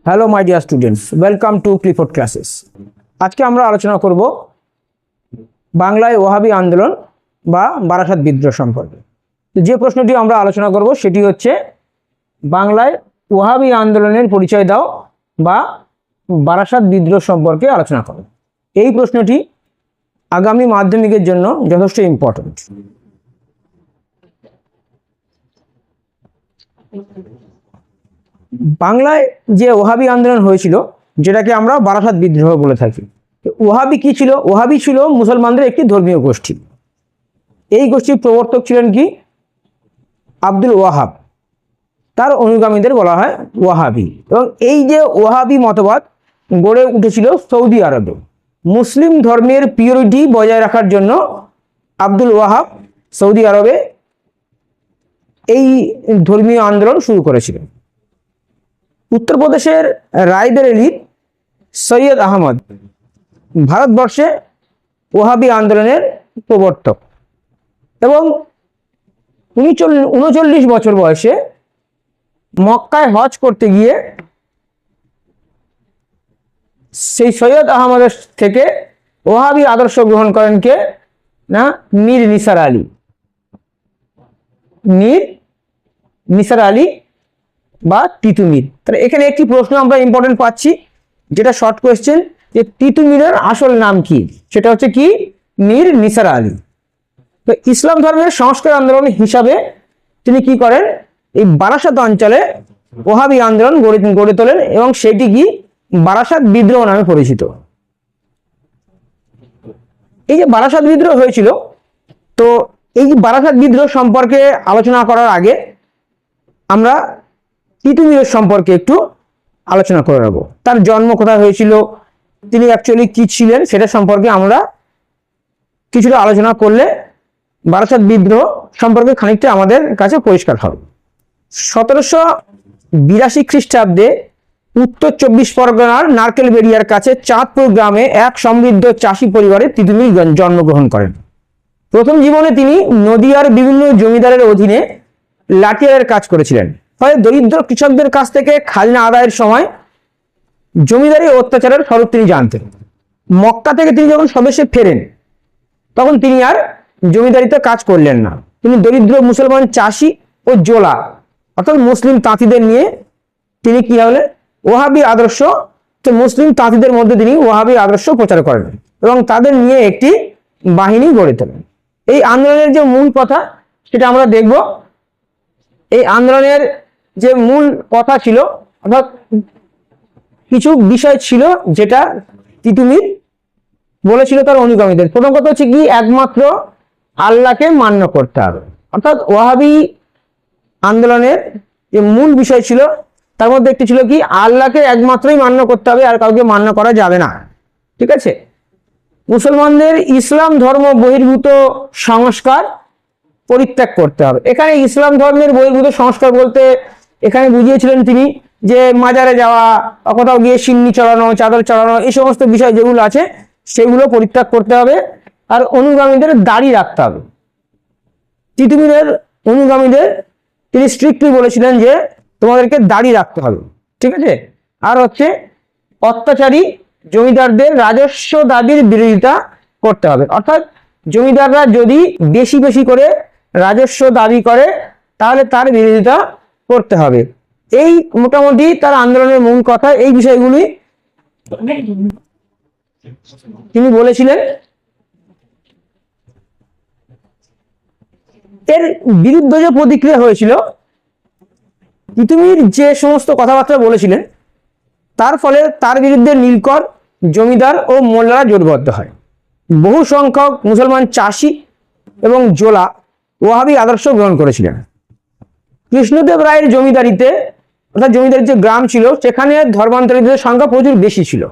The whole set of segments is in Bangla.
Hello my dear students, welcome to Clifford classes. আজকে আমরা আলোচনা করব বাংলায় ওহাবি আন্দোলন বা বারাসাত বিদ্রোহ সম্পর্কে। যে প্রশ্নটি আমরা আলোচনা করব সেটি হচ্ছে বাংলায় ওহাবি আন্দোলনের পরিচয় দাও বা বারাসাত বিদ্রোহ সম্পর্কে আলোচনা করো। এই প্রশ্নটি আগামী মাধ্যমিকের জন্য যথেষ্ট ইম্পর্টেন্ট। বাংলায় যে ওহাবি আন্দোলন হয়েছিল, যেটাকে আমরা বারাসাত বিদ্রোহ বলে থাকি। ওহাবি কি ছিল? ওহাবি ছিল মুসলমানদের একটি ধর্মীয় গোষ্ঠী। এই গোষ্ঠীর প্রবর্তক ছিলেন কি? আব্দুল ওয়াহাব। তার অনুগামীদের বলা হয় ওয়াহাবি। এবং এই যে ওয়াহাবি মতবাদ গড়ে উঠেছিল সৌদি আরবে। মুসলিম ধর্মের পিওরিটি বজায় রাখার জন্য আব্দুল ওয়াহাব সৌদি আরবে এই ধর্মীয় আন্দোলন শুরু করেছিলেন। উত্তরপ্রদেশের রায়বেরেলির সৈয়দ আহমদ ভারতবর্ষে ওহাবি আন্দোলনের প্রবর্তক এবং 39 বছর বয়সে মক্কায় হজ করতে গিয়ে সেই সৈয়দ আহমদের থেকে ওহাবি আদর্শ গ্রহণ করেন কে? না, মীর নিসার আলী। মীর নিসার আলী বা তিতুমির। তাহলে এখানে একটি প্রশ্ন আমরা ইম্পর্টেন্ট পাচ্ছি, যেটা শর্ট কোয়েশ্চেন, যে তিতুমিরের আসল নাম কি? সেটা হচ্ছে কি? মীর নিসার আলী। তো ইসলাম ধর্মের সংস্কার আন্দোলন হিসাবে তিনি কি করেন? এই বারাসাত অঞ্চলে ওহাবি আন্দোলন গড়ে তোলেন এবং সেটি কি বারাসাত বিদ্রোহ নামে পরিচিত। এই যে বারাসাত বিদ্রোহ হয়েছিল, তো এই বারাসাত বিদ্রোহ সম্পর্কে আলোচনা করার আগে আমরা তিতুমিরের সম্পর্কে একটু আলোচনা করে নেব। তার জন্ম কোথায় হয়েছিল, তিনি অ্যাকচুয়ালি কি ছিলেন, সেটা সম্পর্কে আমরা কিছুটা আলোচনা করলে বারাসাত বিদ্রোহ সম্পর্কে খানিকটা আমাদের কাছে পরিষ্কার হবে। 1782 খ্রিস্টাব্দে উত্তর 24 পরগনার নারকেলবেড়িয়ার কাছে চাঁদপুর গ্রামে এক সমৃদ্ধ চাষি পরিবারে তিতুমির জন্মগ্রহণ করেন। প্রথম জীবনে তিনি নদিয়ার বিভিন্ন জমিদারের অধীনে লাঠিয়ারের কাজ করেছিলেন। ফলে দরিদ্র কৃষকদের কাছ থেকে খাজনা আদায়ের সময় জমিদারি অত্যাচারের স্বরূপ তিনি জানতেন। মক্কা থেকে তিনি যখন স্বদেশে ফেরেন, তখন তিনি আর জমিদারিতে কাজ করলেন না। তিনি দরিদ্র মুসলমান চাষি ও জোলা অর্থাৎ মুসলিম তাঁতিদের নিয়ে তিনি কি হলেন? ওহাবি আদর্শ, তো মুসলিম তাঁতিদের মধ্যে তিনি ওহাবি আদর্শ প্রচার করেন এবং তাদের নিয়ে একটি বাহিনী গড়ে তোলেন। এই আন্দোলনের যে মূল কথা সেটা আমরা দেখব। এই আন্দোলনের যে মূল কথা ছিল, অর্থাৎ কিছু বিষয় ছিল যেটা তিতুমির বলেছিল তার অনুগামীদের। প্রথম কথা হচ্ছে কি? একমাত্র আল্লাহকে মান্য করতে হবে। অর্থাৎ ওয়াহাবি আন্দোলনের যে মূল বিষয় ছিল তার মধ্যে একটি ছিল কি? আল্লাহকে একমাত্রই মান্য করতে হবে, আর কাউকে মান্য করা যাবে না। ঠিক আছে? মুসলমানদের ইসলাম ধর্ম বহির্ভূত সংস্কার পরিত্যাগ করতে হবে। এখানে ইসলাম ধর্মের বহির্ভূত সংস্কার বলতে এখানে বুঝিয়েছিলেন তিনি যে মাজারে যাওয়া, কোথাও গিয়ে সিন্নি চড়ানো, চাদর চড়ানো, এই সমস্ত বিষয় যেগুলো আছে সেগুলো পরিত্যাগ করতে হবে। আর অনুগামীদের দাড়ি রাখতে হবে। তিতুমিরের অনুগামীদের তিনি স্ট্রিক্টলি বলেছিলেন যে তোমাদেরকে দাড়ি রাখতে হবে। ঠিক আছে? আর হচ্ছে অত্যাচারী জমিদারদের রাজস্ব দাবির বিরোধিতা করতে হবে। অর্থাৎ জমিদাররা যদি বেশি বেশি করে রাজস্ব দাবি করে তাহলে তার বিরোধিতা করতে হবে। এই মোটামুটি তার আন্দোলনের মূল কথা। এই বিষয়গুলি তিনি বলেছিলেন। এর বিরুদ্ধে যে প্রতিক্রিয়া হয়েছিল, তিতুমির যে সমস্ত কথাবার্তা বলেছিলেন তার ফলে তার বিরুদ্ধে নীলকর জমিদার ও মোল্লারা জোটবদ্ধ হয়। বহু সংখ্যক মুসলমান চাষি এবং জোলা ওয়াহাবি আদর্শ গ্রহণ করেছিলেন। কৃষ্ণদেব রায়ের জমিদারিতে, অর্থাৎ জমিদারির যে গ্রাম ছিল সেখানে ধর্মান্তরিতদের সংখ্যা প্রচুর বেশি ছিল।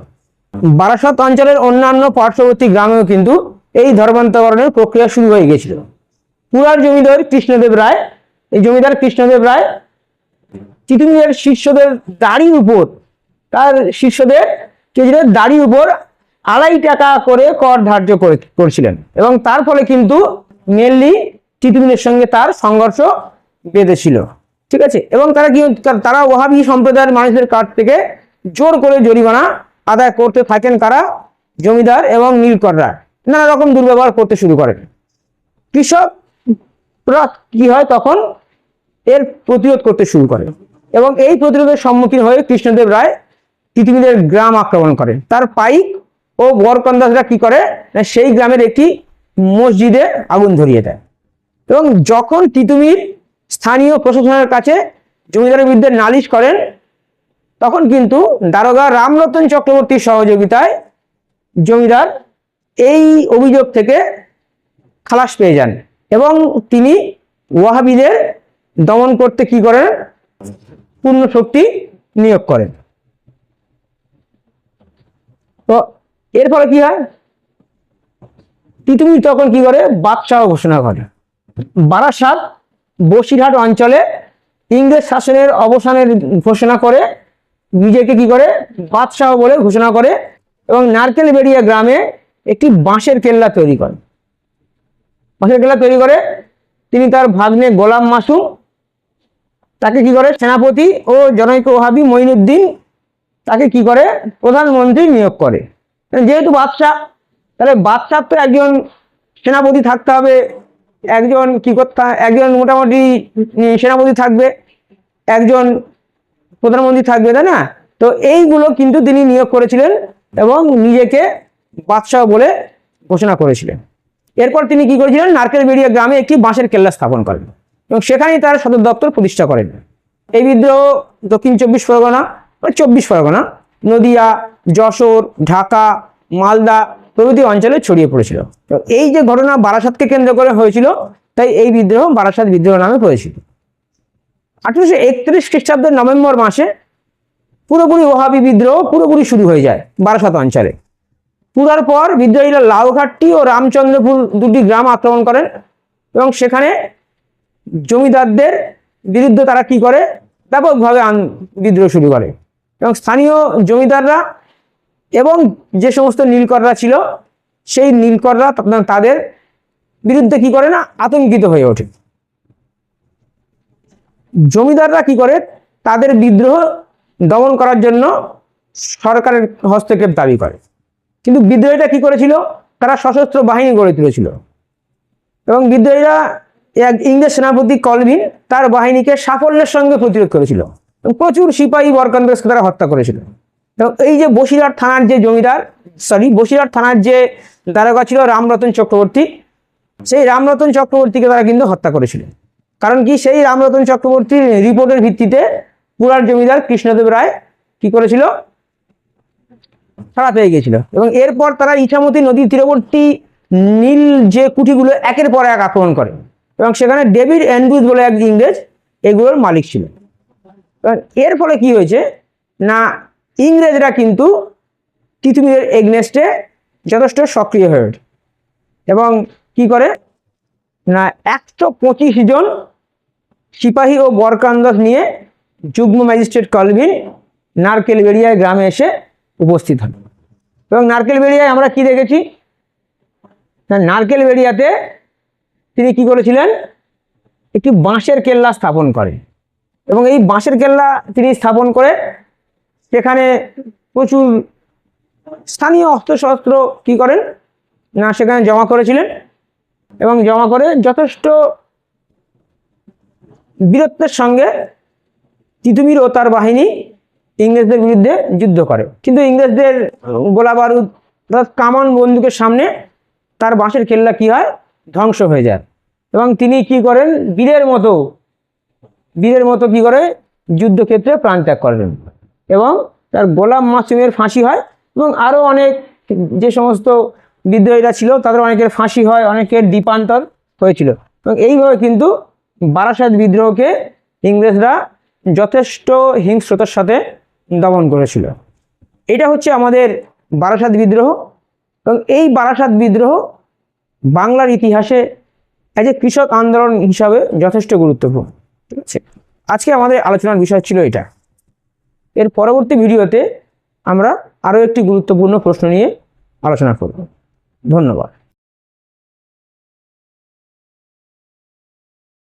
বারাসাত অঞ্চলের অন্যান্য পার্শ্ববর্তী গ্রামেও কিন্তু এই ধর্মান্তরণের প্রক্রিয়া শুরু হয়ে গেছিল। পুরার জমিদার কৃষ্ণদেব রায়, এই জমিদার কৃষ্ণদেব রায় তিতুমিরের শিষ্যদের দাড়ির উপর, তার শিষ্যদের দাড়ির উপর 2.5 টাকা করে কর ধার্য করেছিলেন এবং তার ফলে কিন্তু মেনলি তিতুমিরের সঙ্গে তার সংঘর্ষ বেঁধেছিল। ঠিক আছে। এবং তারা ওয়াহাবি সম্প্রদায়ের মানুষদের কাছ থেকে জোর করে জরিমানা আদায় করতে থাকেন কারা? জমিদার এবং নীলকররা নানা রকম দুর্ব্যবহার করতে শুরু করেন। কৃষকরা কি হয় তখন এর প্রতিরোধ করতে শুরু করে এবং এই প্রতিরোধের সম্মুখীন হয়ে কৃষ্ণদেব রায় তিতুমিরের গ্রাম আক্রমণ করেন। তার পাইক ও বরকন্দাজরা কি করে না সেই গ্রামের একটি মসজিদে আগুন ধরিয়ে দেয়। এবং যখন তিতুমির স্থানীয় প্রশাসনের কাছে জমিদারের বিরুদ্ধে নালিশ করেন তখন কিন্তু দারোগা রামরতন চক্রবর্তীর সহযোগিতায় জমিদার এই অভিযোগ থেকে খালাস পেয়ে যান এবং তিনি ওয়াহাবিদের দমন করতে কি করেন? পূর্ণ শক্তি নিয়োগ করেন। তো এর ফলে কি হয়? তিতুমির তখন কি করে? বাদশাহ ঘোষণা করে। বারাসাত বসিরহাট অঞ্চলে ইংরেজ শাসনের অবসানের ঘোষণা করে নিজেকে কি করে? বাদশাহ বলে ঘোষণা করে এবং নারকেলবেড়িয়া গ্রামে একটি বাঁশের কেল্লা তৈরি করে। বাঁশের কেল্লা তৈরি করে তিনি তার ভাগ্নে গোলাম মাসুম তাকে কি করে? সেনাপতি ও জনৈক ওয়াহাবি মঈনুদ্দিন তাকে কি করে? প্রধানমন্ত্রী নিয়োগ করে। যেহেতু বাদশাহ, তাহলে বাদশাহ তো একজন সেনাপতি থাকতে হবে, একজন কি করতে, একজন মোটামুটি সেনাপতি থাকবে, একজন প্রধানমন্ত্রী থাকবে, তাই না? তো এইগুলো কিন্তু তিনি নিয়োগ করেছিলেন এবং নিজেকে বাদশাহ বলে ঘোষণা করেছিলেন। এরপর তিনি কি করেছিলেন? নারকেলবেড়িয়া গ্রামে একটি বাঁশের কেল্লা স্থাপন করেন এবং সেখানেই তার সদর দপ্তর প্রতিষ্ঠা করেন। এই বিদ্রোহ দক্ষিণ 24 পরগনা, নদিয়া, যশোর, ঢাকা, মালদা প্রভৃতি অঞ্চলে ছড়িয়ে পড়েছিল। এই যে ঘটনা বারাসাতকে কেন্দ্র করে হয়েছিল, তাই এই বিদ্রোহ বারাসাত বিদ্রোহ নামে পড়েছিল। 1831 খ্রিস্টাব্দের নভেম্বর মাসে পুরোপুরি ওয়াহাবি বিদ্রোহ পুরোপুরি শুরু হয়ে যায় বারাসাত অঞ্চলে। পুরার পর বিদ্রোহীরা লাউঘাটটি ও রামচন্দ্রপুর দুটি গ্রাম আক্রমণ করেন এবং সেখানে জমিদারদের বিরুদ্ধে তারা কি করে? ব্যাপকভাবে বিদ্রোহ শুরু করে এবং স্থানীয় জমিদাররা এবং যে সমস্ত নীলকররা ছিল সেই নীলকররা তাদের বিরুদ্ধে কি করে না? আতঙ্কিত হয়ে ওঠে। জমিদাররা কি করে? তাদের বিদ্রোহ দমন করার জন্য সরকারের হস্তক্ষেপ দাবি করে, কিন্তু বিদ্রোহীরা কি করেছিল? তারা সশস্ত্র বাহিনী গড়ে তুলেছিল এবং বিদ্রোহীরা এক ইংরেজ সেনাপতি কলভিন তার বাহিনীকে সাফল্যের সঙ্গে প্রতিরোধ করেছিল এবং প্রচুর সিপাহী বরকন্দাজকে তারা হত্যা করেছিল। এবং এই যে বসিরহাট থানার যে বসিরহাট থানার যে দারোগা ছিল রামরতন চক্রবর্তী, সেই রামরতন চক্রবর্তীকে তারা কিন্তু হত্যা করেছিল। কারণ কি? সেই রামরতন চক্রবর্তীর রিপোর্টের ভিত্তিতে পুরার জমিদার কৃষ্ণদেব রায় কি করেছিল? ছাড়া পেয়ে গিয়েছিল এবং এরপর তারা ইছামতি নদীর তীরবর্তী নীল যে কুঠিগুলো একের পর এক আক্রমণ করে এবং সেখানে ডেভিড অ্যান্ড্রুজ বলে এক ইংরেজ এগুলোর মালিক ছিল। এর ফলে কি হয়েছে না, ইংরেজরা কিন্তু তিতুমিরের এগনেস্টে যথেষ্ট সক্রিয় হয়ে ওঠে এবং কি করে না 125 জন সিপাহী ও বরকন্দাজ নিয়ে যুগ্ম ম্যাজিস্ট্রেট কলভিন নারকেলবেড়িয়া গ্রামে এসে উপস্থিত হন। এবং নারকেলবেড়িয়ায় আমরা কি দেখেছি না, নারকেলবেড়িয়াতে তিনি কি করেছিলেন? একটি বাঁশের কেল্লা স্থাপন করেন এবং এই বাঁশের কেল্লা তিনি স্থাপন করে সেখানে প্রচুর স্থানীয় অস্ত্রশস্ত্র কি করেন না সেখানে জমা করেছিলেন এবং জমা করে যথেষ্ট বীরত্বের সঙ্গে তিতুমির ও তার বাহিনী ইংরেজদের বিরুদ্ধে যুদ্ধ করে। কিন্তু ইংরেজদের গোলা বারুদ অর্থাৎ কামান বন্দুকের সামনে তার বাঁশের কেল্লা কি হয়? ধ্বংস হয়ে যায় এবং তিনি কি করেন? বীরের মতো কি করে যুদ্ধক্ষেত্রে প্রাণত্যাগ করেন এবং তার গোলাম মাসুমের ফাঁসি হয় এবং আরও অনেক যে সমস্ত বিদ্রোহীরা ছিল তাদের অনেকের ফাঁসি হয়, অনেকের দ্বীপান্তর হয়েছিল এবং এইভাবে কিন্তু বারাসাত বিদ্রোহকে ইংরেজরা যথেষ্ট হিংস্রতার সাথে দমন করেছিল। এটা হচ্ছে আমাদের বারাসাত বিদ্রোহ এবং এই বারাসাত বিদ্রোহ বাংলার ইতিহাসে এজ এ কৃষক আন্দোলন হিসাবে যথেষ্ট গুরুত্বপূর্ণ। ঠিক আছে, আজকে আমাদের আলোচনার বিষয় ছিল এটা। এর পরবর্তী ভিডিওতে আমরা আরও একটি গুরুত্বপূর্ণ প্রশ্ন নিয়ে আলোচনা করব। ধন্যবাদ।